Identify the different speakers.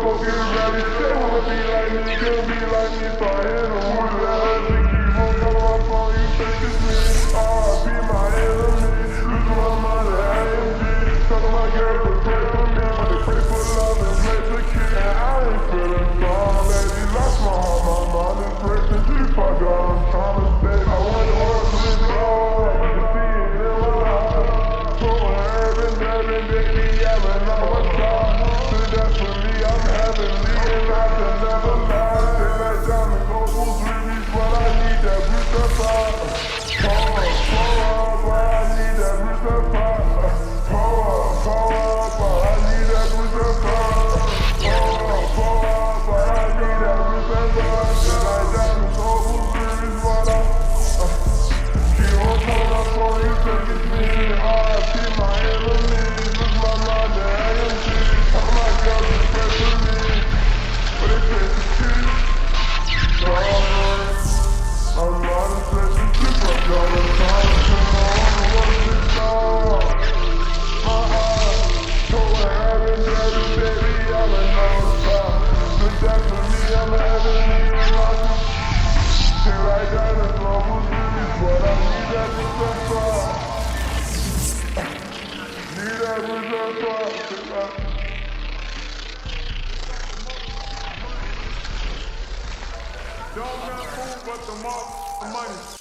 Speaker 1: gon' get ready. They wanna be like me, could be like me, so I hit 'em with that. They keep on calling my phone, you think it's me. R.I.P. my enemy, lose my mind to IMG. Talking my girl to pray for me, but they pray for love and play for key. And I ain't feeling strong, lady, lost my heart, my mind is breaking. She fuck all I'm trying to stay. I want the world to be gone, you can see it in my eyes. Pulling urban, urban, baby, yelling on my side. So that's for me, I'm heavenly, and I can never lie. Say that diamond goes full 3 weeks, but I need that Bruce that fire. Pour up, but I need that Bruce that fire. Pour up, but I need that Bruce that fire. Pour up, but I need that Bruce that fire. Say that diamond goes full 3 weeks, but I keep on pulling up on you, take it me. R.I.P. my enemies, lose my mind to AMG. All my girls are spread to me, but they say it's cheap. I'm not a session super, got a time to know what's this song. My heart, totally having dirty, baby, I'm a non-stop. But that's for me, I'm heavenly and lost. Till I die, the global series, but I need that reservoir. Need that reservoir. Don't not move but the money.